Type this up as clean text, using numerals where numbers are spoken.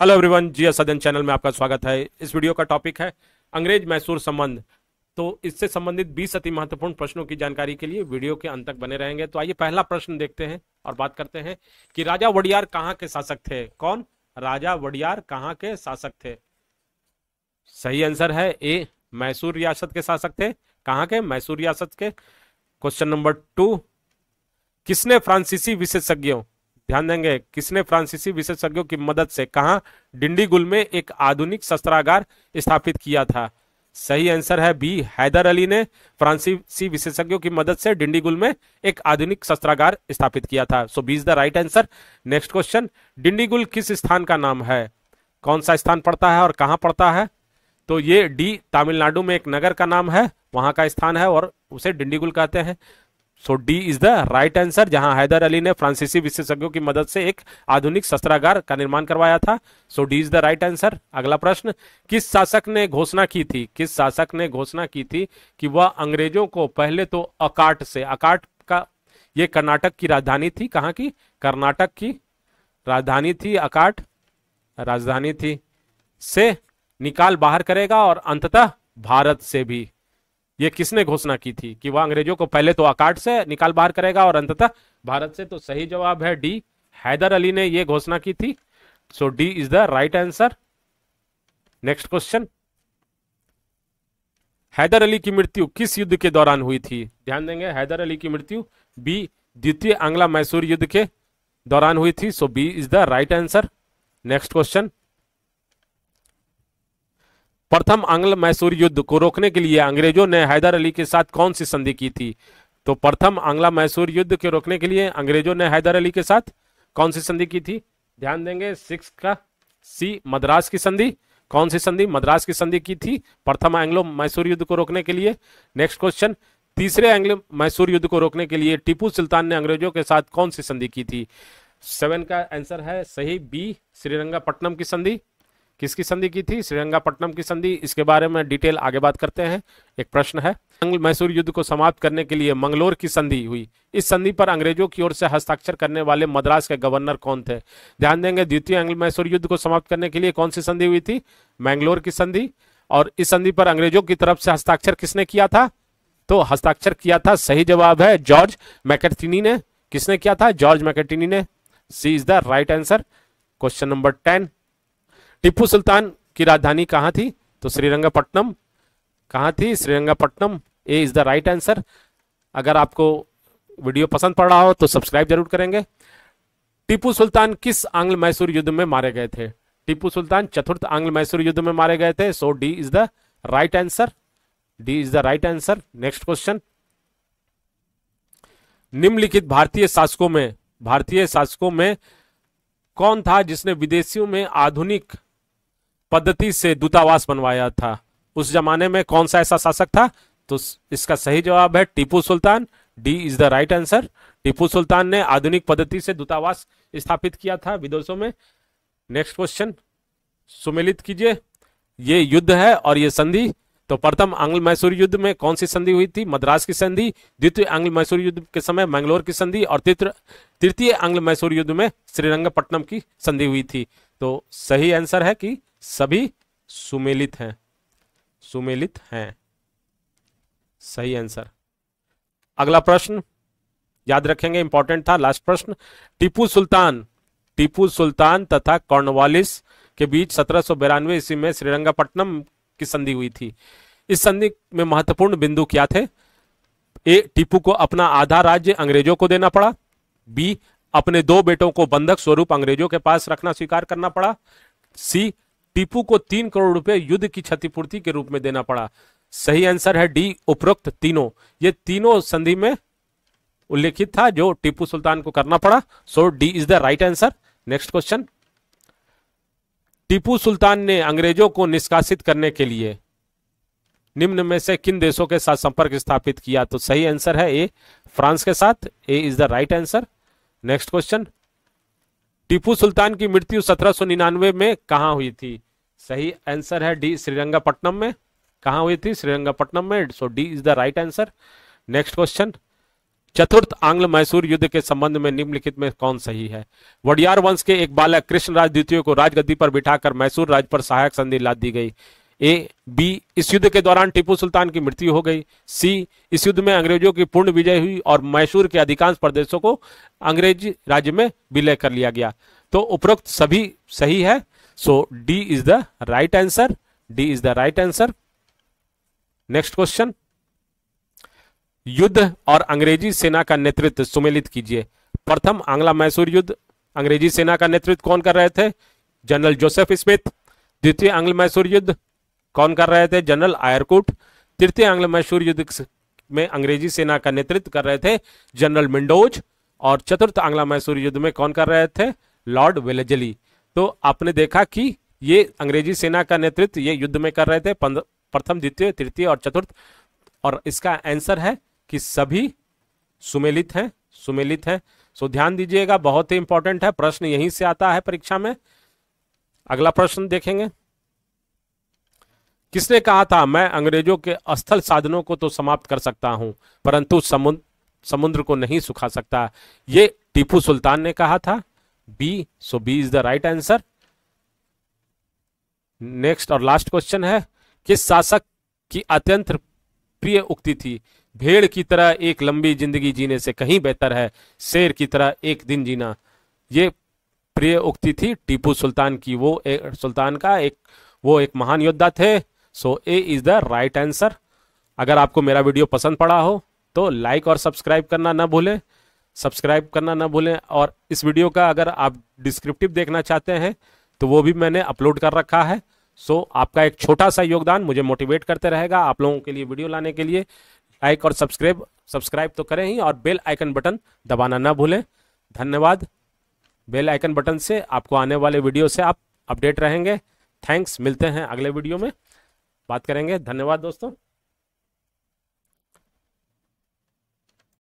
Hello everyone, जी सदन channel में आपका स्वागत है। इस वीडियो का टॉपिक है अंग्रेज मैसूर संबंध। तो इससे संबंधित 20 अति महत्वपूर्ण प्रश्नों की जानकारी के लिए वीडियो के अंत तक बने रहेंगे। तो आइए पहला प्रश्न देखते हैं और बात करते हैं कि राजा वडियार कहाँ के शासक थे। कौन? राजा वडियार कहाँ के शासक थे? सही आंसर है ए, मैसूर रियासत के शासक थे। कहाँ के? मैसूर रियासत के। क्वेश्चन नंबर 2, किसने फ्रांसीसी विशेषज्ञों, ध्यान देंगे, किसने फ्रांसीसी विशेषज्ञों की मदद से कहां डिंडीगुल में एक आधुनिक शस्त्रागार स्थापित किया था? सही आंसर है बी, हैदर अली ने फ्रांसीसी विशेषज्ञों की मदद से डिंडीगुल में एक आधुनिक शस्त्रागार स्थापित किया था। So B is the right answer. Next question, Dindigul किस स्थान का नाम है? कौन सा स्थान पड़ता है और कहां पड़ता है? तो ये डी, तमिलनाडु में एक नगर का नाम है, वहां का स्थान है और उसे डिंडीगुल कहते हैं। So D is the right answer, जहां हैदर अली ने फ्रांसीसी विशेषज्ञों की मदद से एक आधुनिक शस्त्रागार का निर्माण करवाया था। So D is the right answer. अगला प्रश्न, किस शासक ने घोषणा की थी, किस शासक ने घोषणा की थी कि वह अंग्रेजों को पहले तो अकाट से, अकाट का ये कर्नाटक की राजधानी थी, कहां की? कर्नाटक की राजधानी थी, अकाट राजधानी थी, से निकाल बाहर करेगा और अंततः भारत से भी। ये किसने घोषणा की थी कि वह अंग्रेजों को पहले तो अकाट से निकाल बाहर करेगा और अंततः भारत से? तो सही जवाब है डी, हैदर अली ने यह घोषणा की थी। So D is the right answer. Next question, Haidar Ali की मृत्यु किस युद्ध के दौरान हुई थी? ध्यान देंगे, हैदर अली की मृत्यु बी, द्वितीय आंग्ला मैसूर युद्ध के दौरान हुई थी। So B is the right answer. Next question, प्रथम आंग्ल मैसूर युद्ध को रोकने के लिए अंग्रेजों ने हैदर अली के साथ कौन सी संधि की थी? तो प्रथम आंग्ला मैसूर युद्ध के रोकने के लिए अंग्रेजों ने हैदर अली के साथ कौन सी संधि की थी? ध्यान देंगे, 6 का सी, मद्रास की संधि। कौन सी संधि? मद्रास की संधि की थी प्रथम एंग्लो मैसूर युद्ध को रोकने के लिए। नेक्स्ट क्वेश्चन, तीसरे एंग्लो मैसूर युद्ध को रोकने के लिए टीपू सुल्तान ने अंग्रेजों के साथ कौन सी संधि की थी? 7 का आंसर है सही बी, श्रीरंगपट्टनम की संधि। किसकी संधि की थी? श्रीरंगपट्टनम की संधि। इसके बारे में डिटेल आगे बात करते हैं। एक प्रश्न है, आंग्ल मैसूर युद्ध को समाप्त करने के लिए मंगलोर की संधि हुई। इस संधि पर अंग्रेजों की ओर से हस्ताक्षर करने वाले मद्रास के गवर्नर कौन थे? ध्यान देंगे, द्वितीय आंग्ल मैसूर युद्ध को समाप्त करने के लिए कौन सी संधि हुई थी? मैंगलोर की संधि। और इस संधि पर अंग्रेजों की तरफ से हस्ताक्षर किसने किया था? तो हस्ताक्षर किया था, सही जवाब है, जॉर्ज मैकेर्टिनी ने। किसने किया था? जॉर्ज मैकेर्टिनी ने। C is the right answer. Question number 10, Tipu Sultan की राजधानी कहां थी? तो श्रीरंगपट्टनम। कहां थी? Srirangapatnam. A is the right answer. अगर आपको वीडियो पसंद पड़ रहा हो तो सब्सक्राइब जरूर करेंगे। टीपू सुल्तान किस आंग्ल मैसूर युद्ध में मारे गए थे? टीपू सुल्तान चतुर्थ आंग्ल मैसूर युद्ध में मारे गए थे। So D is the right answer. D is the right answer. Next question, निम्नलिखित भारतीय शासकों में कौन था जिसने विदेशियों में आधुनिक पद्धति से दूतावास बनवाया था? उस जमाने में कौन सा ऐसा शासक था? तो इसका सही जवाब है Tipu Sultan. D is the right answer. Tipu Sultan ने आधुनिक पद्धति से दूतावास स्थापित किया था विदेशों में। नेक्स्ट क्वेश्चन, सुमेलित कीजिए, ये युद्ध है और ये संधि। तो प्रथम आंग्ल मैसूर युद्ध में कौन सी संधि हुई थी? मद्रास की संधि। द्वितीय आंग्ल मैसूर युद्ध के समय मैंगलोर की संधि और तृतीय आंग्ल मैसूर युद्ध में श्रीरंगपट्टनम की संधि हुई थी। तो सही आंसर है कि सभी सुमेलित हैं, सुमेलित हैं, सही आंसर। अगला प्रश्न याद रखेंगे, इंपॉर्टेंट था लास्ट प्रश्न। टीपू सुल्तान तथा कॉर्नवालिस के बीच 1792 ईस्वी में श्रीरंगपट्टनम की संधि हुई थी। इस संधि में महत्वपूर्ण बिंदु क्या थे? ए, टीपू को अपना आधा राज्य अंग्रेजों को देना पड़ा। बी, अपने 2 बेटों को बंधक स्वरूप अंग्रेजों के पास रखना स्वीकार करना पड़ा। सी, टीपू को 3 करोड़ रुपए युद्ध की क्षतिपूर्ति के रूप में देना पड़ा। सही आंसर है डी, उपरोक्त तीनों। ये तीनों संधि में उल्लेखित था जो टीपू सुल्तान को करना पड़ा। So D is the right answer. Next question, Tipu Sultan ने अंग्रेजों को निष्कासित करने के लिए निम्न में से किन देशों के साथ संपर्क स्थापित किया? तो सही आंसर है ए, फ्रांस के साथ। A is the right answer. Next question, Tipu Sultan की मृत्यु 1799 में कहां हुई थी? सही आंसर है डी, श्रीरंगपट्टनम में। कहां हुई थी? श्रीरंगपट्टनम में। So D is the right answer. Next question, चतुर्थ आंग्ल मैसूर युद्ध के संबंध में निम्नलिखित में कौन सही है? वडियार वंश के एक बालक कृष्णराज द्वितीय को राजगद्दी पर बिठाकर मैसूर राज्य पर सहायक संधि लाद दी गई। ए, बी, इस युद्ध के दौरान टीपू सुल्तान की मृत्यु हो गई। सी, इस युद्ध में अंग्रेजों की पूर्ण विजय हुई और मैसूर के अधिकांश प्रदेशों को अंग्रेजी राज्य में विलय कर लिया गया। तो उपरोक्त सभी सही है। So D is the right answer. D is the right answer. Next question, युद्ध और अंग्रेजी सेना का नेतृत्व सुमेलित कीजिए। प्रथम आंग्ला मैसूर युद्ध अंग्रेजी सेना का नेतृत्व कौन कर रहे थे? General Joseph Smith. द्वितीय आंग्ल मैसूर युद्ध कौन कर रहे थे? General Eyre Coote. तृतीय आंग्ल मैसूर युद्ध में अंग्रेजी सेना का नेतृत्व कर रहे थे जनरल मिंडोज। और चतुर्थ आंग्ला मैसूर युद्ध में कौन कर रहे थे? Lord Wellesley. तो आपने देखा कि ये अंग्रेजी सेना का नेतृत्व ये युद्ध में कर रहे थे, प्रथम, द्वितीय, तृतीय और चतुर्थ। और इसका आंसर है कि सभी सुमेलित हैं, सुमेलित हैं। सो ध्यान दीजिएगा, बहुत ही इंपॉर्टेंट है, प्रश्न यहीं से आता है परीक्षा में। अगला प्रश्न देखेंगे, किसने कहा था मैं अंग्रेजों के स्थल साधनों को तो समाप्त कर सकता हूं परंतु समुद्र को नहीं सुखा सकता? ये टीपू सुल्तान ने कहा था। B, so B is the right answer. Next और लास्ट क्वेश्चन है, किस शासक की अत्यंत प्रिय उक्ति थी? भेड़ की तरह एक लंबी जिंदगी जीने से कहीं बेहतर है शेर की तरह एक दिन जीना। ये प्रिय उक्ति थी टीपू सुल्तान की। वो एक महान योद्धा थे। सो ए इज द राइट आंसर। अगर आपको मेरा वीडियो पसंद पड़ा हो तो लाइक और सब्सक्राइब करना ना भूलें, और इस वीडियो का अगर आप डिस्क्रिप्टिव देखना चाहते हैं तो वो भी मैंने अपलोड कर रखा है। सो आपका एक छोटा सा योगदान मुझे मोटिवेट करते रहेगा आप लोगों के लिए वीडियो लाने के लिए। लाइक और सब्सक्राइब तो करें ही, और बेल आइकन बटन दबाना ना भूलें। धन्यवाद। बेल आइकन बटन से आपको आने वाले वीडियो से आप अपडेट रहेंगे। थैंक्स। मिलते हैं अगले वीडियो में, बात करेंगे। धन्यवाद दोस्तों।